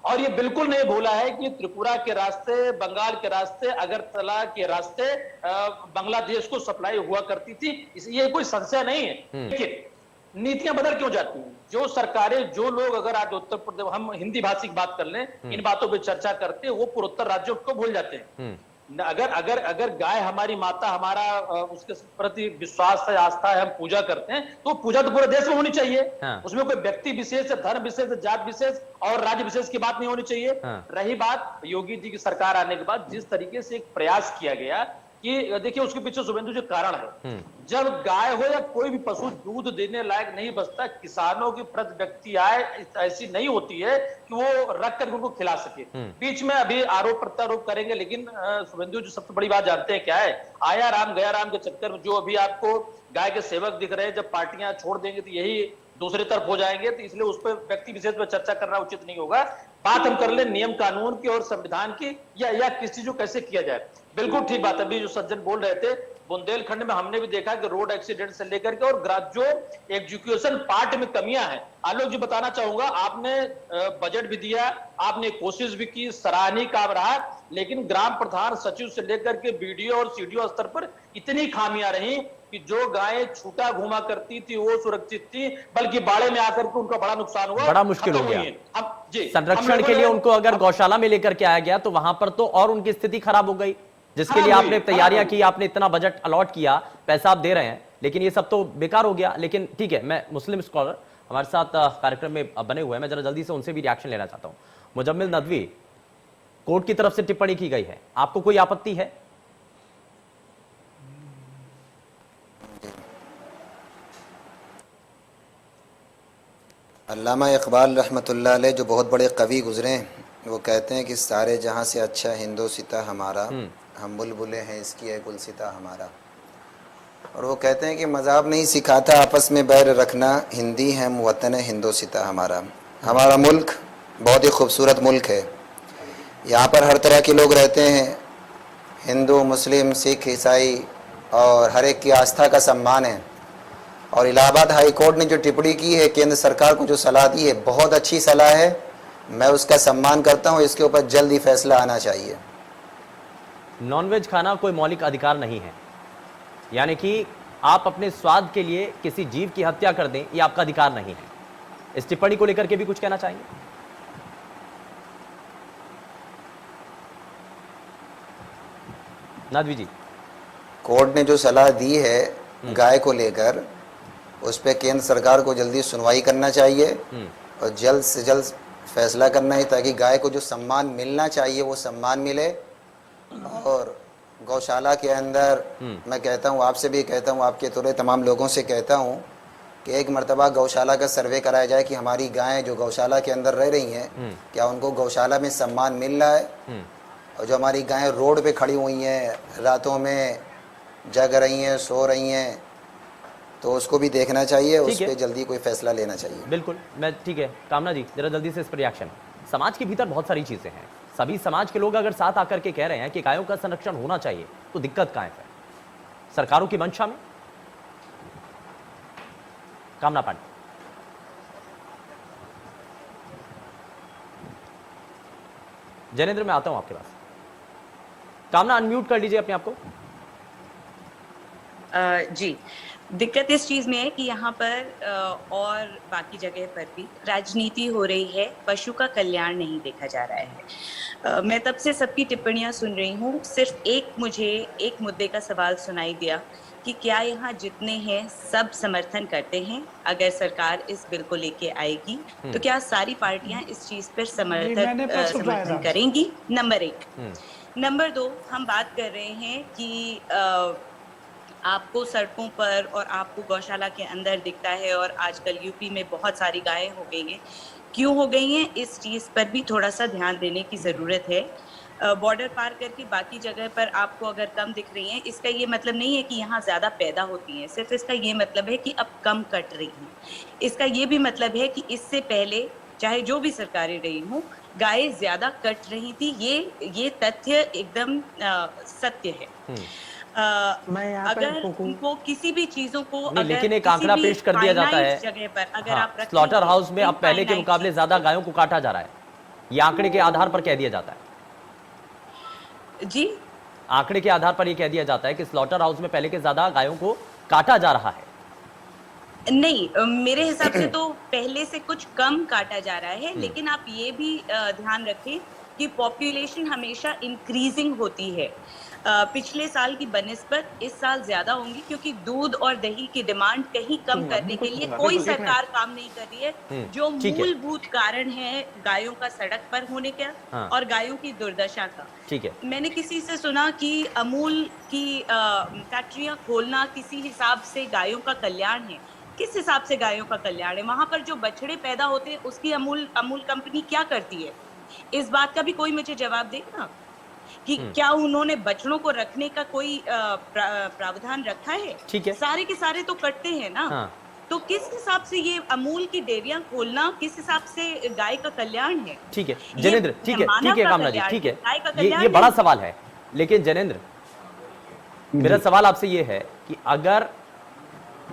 और ये बिल्कुल नहीं भूला है कि त्रिपुरा के रास्ते, बंगाल के रास्ते, अगरतला के रास्ते बांग्लादेश को सप्लाई हुआ करती थी, ये कोई संशय नहीं है। लेकिन नीतियां बदल क्यों जाती हैं? जो सरकारें, जो लोग अगर आज उत्तर प्रदेश, हम हिंदी भाषी की बात कर लें, इन बातों पर चर्चा करते हैं, वो पूर्वोत्तर राज्यों को भूल जाते हैं। अगर गाय हमारी माता, हमारा उसके प्रति विश्वास है, आस्था है, हम पूजा करते हैं, तो पूजा तो पूरे देश में होनी चाहिए। उसमें कोई व्यक्ति विशेष, धर्म विशेष, जात विशेष और राज्य विशेष की बात नहीं होनी चाहिए। रही बात योगी जी की सरकार आने के बाद जिस तरीके से एक प्रयास किया गया कि देखिए उसके पीछे शुभेंदु जी कारण है, जब गाय हो या कोई भी पशु दूध देने लायक नहीं बचता, किसानों की प्रति व्यक्ति आय ऐसी नहीं होती है कि वो रख कर उनको खिला सके। बीच में अभी आरोप प्रत्यारोप करेंगे, लेकिन शुभेंदु जी सबसे बड़ी बात जानते हैं क्या है? आया राम गया राम के चक्कर में जो अभी आपको गाय के सेवक दिख रहे हैं, जब पार्टियां छोड़ देंगे तो यही दूसरी तरफ हो जाएंगे, तो इसलिए उस पर व्यक्ति विशेष पर चर्चा करना उचित नहीं होगा। बात हम कर ले नियम कानून की और संविधान की, या किस चीज को कैसे किया जाए। बिल्कुल ठीक बात, अभी जो सज्जन बोल रहे थे, बुंदेलखंड में हमने भी देखा कि रोड एक्सीडेंट से लेकर के और जो एजुकेशन पार्ट में कमियां हैं, आलोक जी बताना चाहूंगा, आपने बजट भी दिया, आपने कोशिश भी की, सराहनीय काम रहा, लेकिन ग्राम प्रधान सचिव से लेकर के बीडीओ और सीडीओ स्तर पर इतनी खामियां रही कि जो गायें छूटा घूमा करती थी वो सुरक्षित थी, बल्कि बाड़े में आकर के उनका बड़ा नुकसान हुआ,
बड़ा मुश्किल हो गया। संरक्षण के लिए उनको अगर गौशाला में लेकर के आया गया तो वहां पर तो और उनकी स्थिति खराब हो गई, जिसके लिए आपने तैयारियां की, आपने इतना बजट अलॉट किया, पैसा आप दे रहे हैं, लेकिन ये सब तो बेकार हो गया। लेकिन ठीक है, मैं मुस्लिम स्कॉलर हमारे साथ कार्यक्रम में बने हुए हैं, मैं जरा जल्दी से उनसे भी रिएक्शन लेना चाहता हूं। मुजम्मिल नदवी, कोर्ट की तरफ से टिप्पणी की गई है, आपको कोई आपत्ति है?
अल्लामा इकबाल रहमतुल्लाह अलैह जो बहुत बड़े कवि गुजरे हैं, वो कहते हैं कि सारे जहां से अच्छा हिंदोसिता हमारा, हम बुलबुले हैं इसकी है गुलसिता हमारा। और वो कहते हैं कि मज़हब नहीं सिखाता आपस में बैर रखना, हिंदी है वतन है हिंदोसिता हमारा। हमारा मुल्क बहुत ही खूबसूरत मुल्क है, यहाँ पर हर तरह के लोग रहते हैं, हिंदू, मुस्लिम, सिख, ईसाई, और हर एक की आस्था का सम्मान है। और इलाहाबाद हाई कोर्ट ने जो टिप्पणी की है, केंद्र सरकार को जो सलाह दी है, बहुत अच्छी सलाह है, मैं उसका सम्मान करता हूँ। इसके ऊपर जल्द ही फैसला आना चाहिए।
नॉनवेज खाना कोई मौलिक अधिकार नहीं है, यानी कि आप अपने स्वाद के लिए किसी जीव की हत्या कर दें, ये आपका अधिकार नहीं है। इस टिप्पणी को लेकर के भी कुछ कहना चाहेंगे? नादवी जी,
कोर्ट ने जो सलाह दी है गाय को लेकर, उस पर केंद्र सरकार को जल्दी सुनवाई करना चाहिए और जल्द से जल्द फैसला करना है, ताकि गाय को जो सम्मान मिलना चाहिए वो सम्मान मिले। और गौशाला के अंदर मैं कहता हूँ, आपसे भी कहता हूँ, आपके थोड़े तमाम लोगों से कहता हूँ कि एक मर्तबा गौशाला का सर्वे कराया जाए कि हमारी गायें जो गौशाला के अंदर रह रही हैं, क्या उनको गौशाला में सम्मान मिल रहा है। और जो हमारी गायें रोड पे खड़ी हुई हैं, रातों में जग रही हैं, सो रही हैं, तो उसको भी देखना चाहिए, उस पर जल्दी कोई फैसला लेना चाहिए।
बिल्कुल, मैं ठीक है। कामना जी, जरा जल्दी से इस पर रिएक्शन। समाज के भीतर बहुत सारी चीजें हैं, सभी समाज के लोग अगर साथ आकर के कह रहे हैं कि गायों का संरक्षण होना चाहिए, तो दिक्कत कहां है? सरकारों की मंशा में? कामना पांडे, जैनेंद्र मैं आता हूं आपके पास। कामना अनम्यूट कर लीजिए अपने आप को।
जी, दिक्कत इस चीज में है कि यहाँ पर और बाकी जगह पर भी राजनीति हो रही है, पशु का कल्याण नहीं देखा जा रहा है। मैं तब से सबकी टिप्पणियां सुन रही हूँ, सिर्फ मुझे एक मुद्दे का सवाल सुनाई दिया कि क्या यहाँ जितने हैं सब समर्थन करते हैं अगर सरकार इस बिल को लेके आएगी, तो क्या सारी पार्टियां इस चीज पर समर्थन करेंगी? नंबर 1। नंबर 2, हम बात कर रहे हैं कि आपको सड़कों पर और आपको गौशाला के अंदर दिखता है, और आजकल यूपी में बहुत सारी गायें हो गई हैं। क्यों हो गई हैं, इस चीज़ पर भी थोड़ा सा ध्यान देने की ज़रूरत है। बॉर्डर पार करके बाकी जगह पर आपको अगर कम दिख रही हैं, इसका ये मतलब नहीं है कि यहाँ ज़्यादा पैदा होती हैं, सिर्फ इसका ये मतलब है कि अब कम कट रही हैं। इसका ये भी मतलब है कि इससे पहले चाहे जो भी सरकारें रही हों, गायें ज़्यादा कट रही थी। ये तथ्य एकदम सत्य है। अगर उनको किसी भी चीजों को
लेकिन एक आंकड़ा पेश कर दिया जाता है
जगह पर, अगर आप
स्लॉटर हाउस में अब पहले के मुकाबले ज्यादा गायों को काटा जा रहा है, ये आंकड़े के आधार पर कह दिया जाता है।
जी,
आंकड़े के आधार पर यह कह दिया जाता है कि स्लॉटर हाउस में पहले के ज्यादा गायों को काटा जा रहा है।
नहीं, मेरे हिसाब से तो पहले से कुछ कम काटा जा रहा है, लेकिन आप ये भी ध्यान रखें कि पॉपुलेशन हमेशा इंक्रीजिंग होती है। पिछले साल की बनिस्बत इस साल ज्यादा होंगी, क्योंकि दूध और दही की डिमांड कहीं कम करने के लिए कोई सरकार काम नहीं कर रही है। जो मूलभूत कारण है गायों का सड़क पर होने का और गायों की दुर्दशा का।
ठीक है,
मैंने किसी से सुना कि अमूल की फैक्ट्रियां खोलना किसी हिसाब से गायों का कल्याण है। किस हिसाब से गायों का कल्याण है? वहां पर जो बछड़े पैदा होते हैं उसकी अमूल कंपनी क्या करती है? इस बात का भी कोई मुझे जवाब देगा कि क्या उन्होंने बछड़ों को रखने का कोई प्रावधान रखा है?
ठीक है,
सारे के सारे तो कटते हैं ना। तो किस हिसाब से ये अमूल की डेयरियां खोलना, किस हिसाब से गाय का कल्याण है?
ठीक है जैनेंद्र, ठीक है कामना जी, ठीक है, ये बड़ा सवाल है। लेकिन जैनेंद्र, मेरा सवाल आपसे ये है कि अगर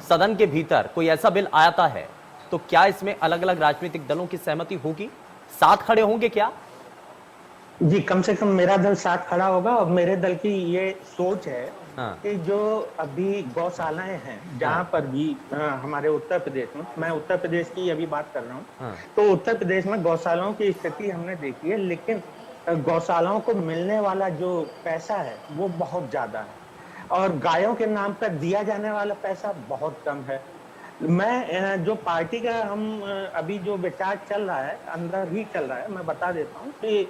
सदन के भीतर कोई ऐसा बिल आता है, तो क्या इसमें अलग अलग राजनीतिक दलों की सहमति होगी, साथ खड़े होंगे क्या?
जी, कम से कम मेरा दल साथ खड़ा होगा। और मेरे दल की ये सोच है कि जो अभी गौशालाएं हैं, जहाँ पर भी हमारे उत्तर प्रदेश में, मैं उत्तर प्रदेश की अभी बात कर रहा हूँ, तो उत्तर प्रदेश में गौशालाओं की स्थिति हमने देखी है, लेकिन गौशालाओं को मिलने वाला जो पैसा है वो बहुत ज्यादा है, और गायों के नाम पर दिया जाने वाला पैसा बहुत कम है। मैं जो पार्टी का हम अभी जो विचार चल रहा है, अंदर ही चल रहा है, मैं बता देता हूँ कि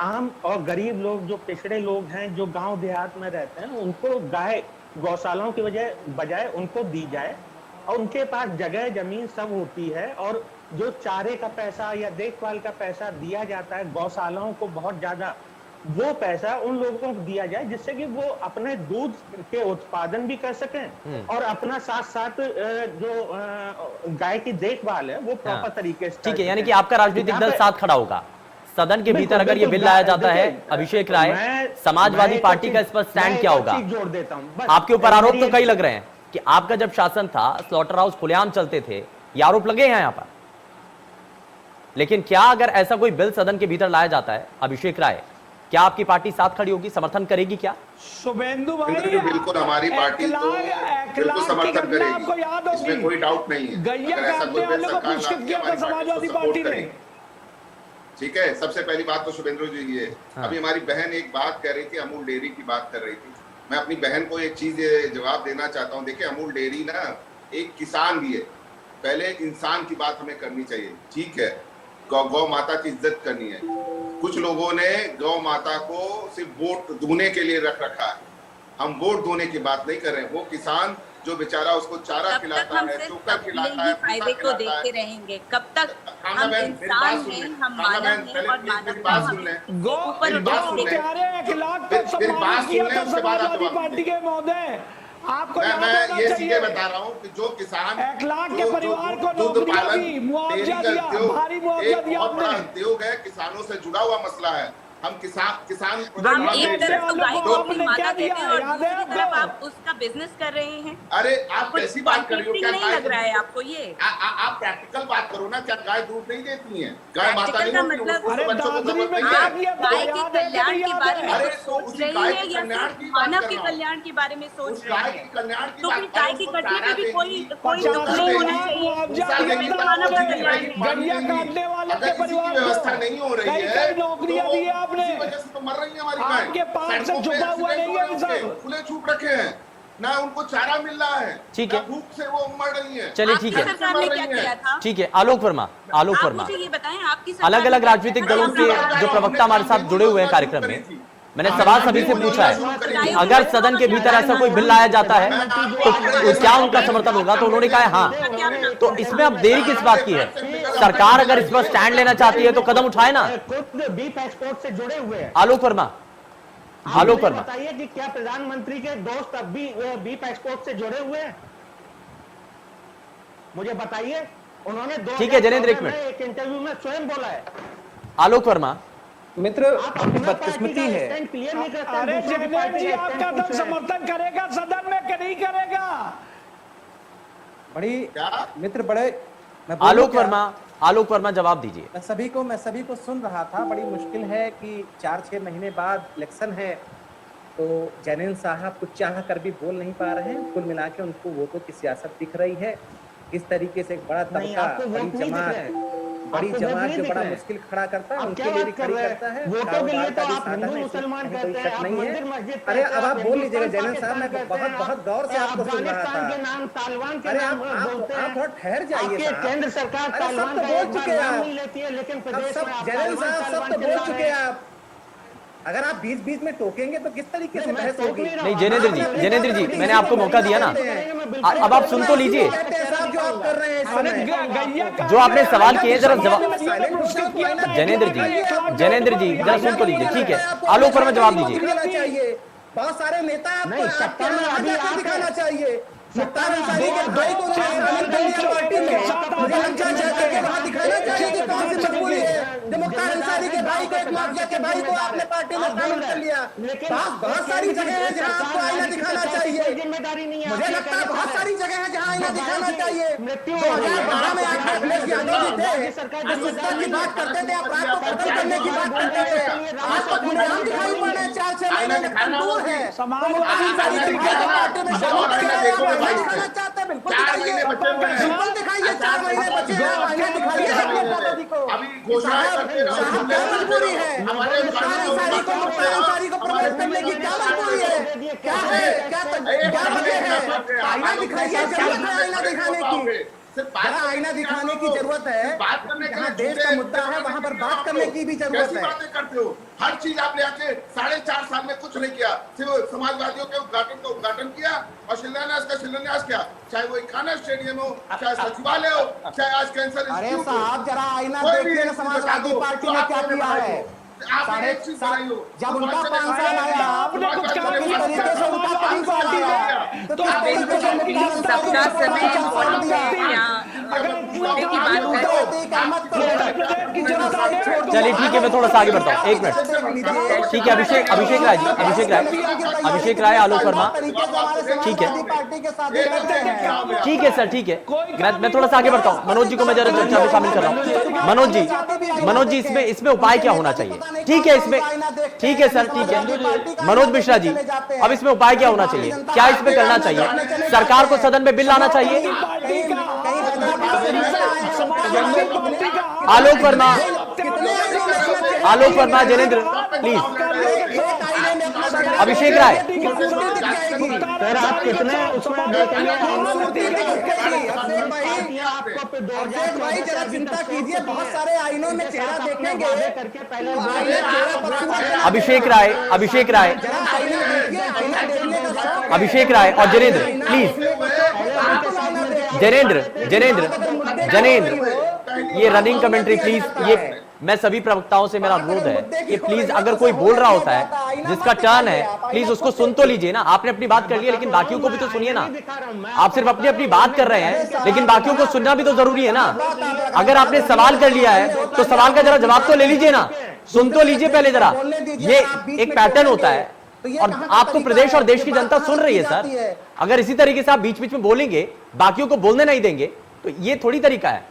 आम और गरीब लोग, जो पिछड़े लोग हैं, जो गांव देहात में रहते हैं, उनको गाय गौशालाओं की बजाय उनको दी जाए, और उनके पास जगह जमीन सब होती है, और जो चारे का पैसा या देखभाल का पैसा दिया जाता है गौशालाओं को बहुत ज्यादा, वो पैसा उन लोगों को दिया जाए, जिससे कि वो अपने दूध के उत्पादन भी कर सकें और अपना साथ साथ जो गाय की देखभाल है वो प्रॉपर तरीके से।
ठीक है, यानी कि आपका राजनीतिक दल साथ खड़ा होगा सदन के भीतर अगर ये बिल लाया जाता है। अभिषेक राय, समाजवादी पार्टी का इस पर स्टैंड क्या होगा?
जोड़ देता हूं,
आपके ऊपर आरोप तो कई लग रहे हैं कि आपका जब शासन था स्लॉटर हाउस खुलेआम चलते थे, ये आरोप लगे हैं यहाँ पर। लेकिन क्या अगर ऐसा कोई बिल सदन के भीतर लाया जाता है, अभिषेक राय, क्या आपकी पार्टी साथ खड़ी होगी, समर्थन करेगी क्या?
शुभेंदु भाई,
बिल्कुल हमारी पार्टी तो बिल्कुल समर्थन करेगी,
आपको याद होगी,
इसमें कोई डाउट नहीं है।
गैया काटने वालों को पुरस्कृत किया था समाजवादी पार्टी ने।
ठीक है, सबसे पहली बात तो शुभेंद्र जी ये
हाँ।
अभी हमारी बहन एक बात कह रही थी, अमूल डेयरी की बात कर रही थी। मैं अपनी बहन को एक चीज जवाब देना चाहता हूँ। देखिए, अमूल डेयरी ना एक किसान भी है, पहले इंसान की बात हमें करनी चाहिए। ठीक है, गौ माता की इज्जत करनी है। कुछ लोगों ने गौ माता को सिर्फ वोट दूने के लिए रख रखा है। हम वोट दूने की बात नहीं कर रहे हैं। वो किसान जो बेचारा उसको चारा खिलाता है, चोकर खिलाता है,
फायदे को देखते रहेंगे। कब तक हम इंसान हैं, हम मानव हैं और मानवता
समाजवादी पार्टी के महोदय आपको
मैं ये चीजें बता रहा हूँ कि जो किसान
1 लाख के परिवार को नौकरियां दी, मुआवजा दिया, भारी मुआवजा दिया आपने।
उद्योग है, किसानों से जुड़ा हुआ मसला है। हम किसान
हम एक तरफ तो गाय को अपनी माता कहते हैं और दूसरी तरफ आप उसका बिजनेस कर रहे हैं।
अरे आप कैसी बात कर रही हो? क्या
नहीं लग रहा है आपको ये?
आप प्रैक्टिकल बात करो ना। क्या गाय दूध नहीं देती है? गाय माता नहीं होती?
मतलब
बच्चों को जरूरत नहीं है।
गाय के कल्याण के बारे में सोच रही है या मानव के कल्याण के बारे में सोच रही है? तो फिर गाय की कटनी पे भी कोई नहीं होना चाहिए। मानव का कल्याण
व्यवस्था नहीं हो रही है,
नौकरियां दी आपने,
वजह से तो मर रही है हमारी गाय।
आपके पास से छुपा हुआ नहीं है सब,
खुले छूट रखे हैं ना, उनको चारा मिल रहा है।
ठीक है,
भूख से वो मर रही है।
चलिए ठीक है, ठीक है। आलोक वर्मा,
मुझे ये बताएं, आपकी
अलग अलग राजनीतिक दलों के जो प्रवक्ता हमारे साथ जुड़े हुए हैं कार्यक्रम में, मैंने सवाल सभी से पूछा है, अगर सदन के भीतर ऐसा कोई बिल लाया जाता है तो क्या उनका समर्थन होगा? तो उन्होंने कहा हाँ। तो इसमें अब देरी किस बात की है? सरकार अगर इस पर स्टैंड लेना चाहती है तो कदम उठाए ना।
बीफ एक्सपोर्ट से जुड़े हुए हैं।
आलोक वर्मा,
बताइए कि क्या प्रधानमंत्री के दोस्त अब भी बीफ एक्सपोर्ट से जुड़े हुए हैं? मुझे बताइए। उन्होंने
ठीक है जनेंद्र, एक मिनट,
एक इंटरव्यू में स्वयं बोला है।
आलोक वर्मा,
मित्र, आपकी बदकिस्मती है।
अरे जगदेव जी, आपका दल समर्थन करेगा सदन में कि नहीं करेगा?
बड़ी मित्र, बड़े
आलोक वर्मा जवाब दीजिए।
मैं सभी को सुन रहा था। बड़ी मुश्किल है कि 4-6 महीने बाद इलेक्शन है तो जैनेंद्र साहब कुछ चाह कर भी बोल नहीं पा रहे हैं। कुल मिला के उनको वोटों की सियासत दिख रही है। इस तरीके से एक बड़ा तबका, बड़ी जमात जो बड़ा मुश्किल खड़ा करता है, उनके लिए भी खड़ी करता है।
वोटों के लिए तो आप हिंदू मुसलमान कहते हैं,
नहीं है। अरे अब आप बोल लीजिएगा जैनेंद्र साहब, मैं बहुत गौर से आपको सुन रहा था।
के नाम तालिबान के
अरे
नाम बोलते हैं।
आप थोड़ा ठहर जाइए।
केंद्र सरकार तालिबान
सब तो बोल चुके हैं आप,
लेती है, लेकिन प्रदेश में
जैनेंद्र साहब सब तो बोल चुके हैं आप। अगर आप बीच में टोकेंगे तो किस तरीके से बहस होगी?
नहीं जनेंद्र जी, मैंने आपको मौका दिया ना, अब आप सुन तो लीजिए। जो आपने सवाल किए जरा जवाब, जनेंद्र जी जरा सुन तो लीजिए। ठीक है, आलोक वर्मा जवाब दीजिए।
बहुत सारे नेता दिखाना चाहिए। मुख्तार अंसारी के भाई को शामिल कर लिया पार्टी में। मुझे लगता है कि वहां दिखाना चाहिए कि कौन सी मजबूरी है जो मुख्तार अंसारी के भाई को, एक माफिया के भाई को आपने पार्टी में शामिल कर लिया। बहुत सारी जगह है जहां आपको आईना दिखाना चाहिए।
जिम्मेदारी नहीं है।
मुझे लगता है बहुत सारी जगह है जहां आईना दिखाना चाहिए। 2012 में अखिलेश यादव जी थे, असुस्ता की बात करते थे, अपराध को खत्म करने की बात करते थे। आज तक उन्हें हम दिखाई पड़ रहे 4-6 महीने दूर है। पार्टी में शामिल दिखाना चाहते हैं, बिल्कुल दिखाइए, बिल्कुल दिखाइए। 4 महीने बचे हैं, महीने दिखाइए अपने दादाजी को।
अभी घोषणा करते रहो,
क्या मजबूरी है? मुख्तार अंसारी को प्रमोट करने की क्या मजबूरी है? क्या है, क्या वजह है? आईना दिखाइए, जरूरत है आईना दिखाने की। आईना दिखाने की जरूरत है। जहाँ देश का मुद्दा है वहाँ पर बात करने की भी जरूरत है।
बातें करते हो, हर चीज आप ले आके 4.5 साल में कुछ नहीं किया। सिर्फ समाजवादियों के उद्घाटन किया और शिलान्यास किया, चाहे वो खाना स्टेडियम हो, चाहे सचिवालय हो, चाहे आज कैंसर।
अरे साहब जरा आईना देखिए ना, समाजवादी पार्टी ने क्या किया है। जब उनका 5 साल आया, आपने कुछ काम किया तरीके से उनका 5 साल आया, तो किस तरीके से
चलिए ठीक है, मैं थोड़ा सा आगे बढ़ता हूँ, एक मिनट। ठीक है, अभिषेक राय जी, अभिषेक राय, आलोक वर्मा, ठीक है सर, ठीक है। मैं थोड़ा सा आगे बढ़ता हूँ। मनोज जी को मैं जरा चर्चा में शामिल कर रहा हूँ। मनोज जी इसमें उपाय क्या होना चाहिए? ठीक है, इसमें ठीक है सर, ठीक है। मनोज मिश्रा जी, अब इसमें उपाय क्या होना चाहिए? क्या इसमें करना चाहिए? सरकार को सदन में बिल लाना चाहिए? आलोक वर्मा, जनेंद्र प्लीज, अभिषेक राय।
सर आप कितने उसमें
भाई जरा चिंता कीजिए, बहुत सारे आईनों में चेहरा देखेंगे करके पहले
अभिषेक राय और जनेंद्र प्लीज, जनेंद्र ये रनिंग कमेंट्री प्लीज। ये मैं सभी प्रवक्ताओं से मेरा अनुरोध है कि प्लीज अगर कोई बोल रहा होता है जिसका टर्न है, प्लीज उसको सुन तो लीजिए ना। आपने अपनी बात कर ली है, लेकिन बाकियों को भी तो सुनिए ना। आप सिर्फ अपनी बात कर रहे हैं, लेकिन बाकियों को सुनना भी तो जरूरी है ना। अगर आपने सवाल कर लिया है तो सवाल का जरा जवाब तो ले लीजिए ना, सुन तो लीजिए पहले जरा। ये एक पैटर्न होता है और आपको प्रदेश और देश की जनता सुन रही है सर। अगर इसी तरीके से आप बीच बीच में बोलेंगे, बाकियों को बोलने नहीं देंगे, तो ये थोड़ी तरीका है।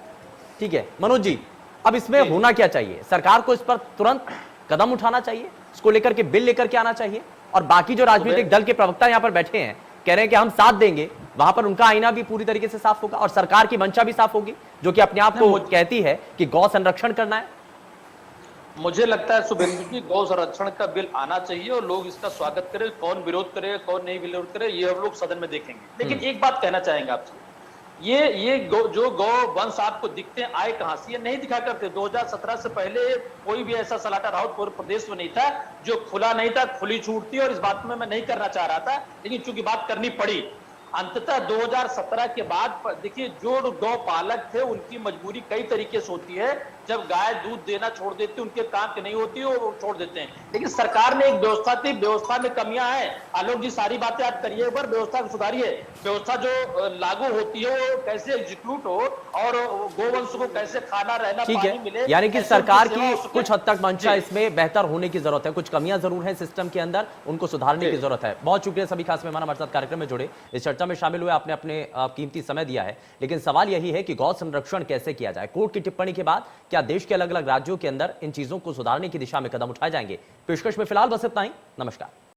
ठीक है मनोज जी, अब इसमें होना क्या चाहिए? सरकार को इस पर तुरंत कदम उठाना चाहिए, इसको लेकर के बिल लेकर के आना चाहिए, और बाकी जो राजनीतिक दल के प्रवक्ता यहां पर बैठे हैं कह रहे हैं कि हम साथ देंगे, वहां पर उनका आईना भी पूरी तरीके से साफ होगा और सरकार की मंशा भी साफ होगी, जो कि अपने आप को कहती है कि गौ संरक्षण करना है।
मुझे लगता है शुभेंदु जी, गौ संरक्षण का बिल आना चाहिए और लोग इसका स्वागत करें। कौन विरोध करे, कौन नहीं विरोध करे, ये हम लोग सदन में देखेंगे। लेकिन एक बात कहना चाहेंगे आपसे, ये जो गौ वंश आपको दिखते हैं, आए कहां से? ये नहीं दिखा करते। 2017 से पहले कोई भी ऐसा सलाटा राउत पूरे प्रदेश में नहीं था जो खुला नहीं था, खुली छूट थी। और इस बात में मैं नहीं करना चाह रहा था, लेकिन चूंकि बात करनी पड़ी। अंततः 2017 के बाद देखिए, जो गौ पालक थे उनकी मजबूरी कई तरीके से होती है। जब गाय दूध देना छोड़ देती, उनके काम की नहीं होती, वो छोड़ देते हैं। लेकिन सरकार ने एक व्यवस्था थी, व्यवस्था में कमियां हैं। आलोक जी सारी बातें आप करिए, एक बार व्यवस्था को सुधारिए। व्यवस्था जो लागू होती है वो कैसे एग्जीक्यूट हो और गोवंश को कैसे खाना रहना पानी मिले।
यानी कि सरकार की कुछ हद तक मंशा इसमें बेहतर होने की जरूरत है। कुछ कमियां जरूर है सिस्टम के अंदर, उनको सुधारने की जरूरत है। बहुत शुक्रिया सभी खास मेहमान हमारे साथ कार्यक्रम में जुड़े, इस चर्चा में शामिल हुए, आपने अपने कीमती समय दिया है। लेकिन सवाल यही है कि गौ संरक्षण कैसे किया जाए? कोर्ट की टिप्पणी के बाद क्या देश के अलग अलग राज्यों के अंदर इन चीजों को सुधारने की दिशा में कदम उठाए जाएंगे? पेशकश में फिलहाल बस इतना ही। नमस्कार।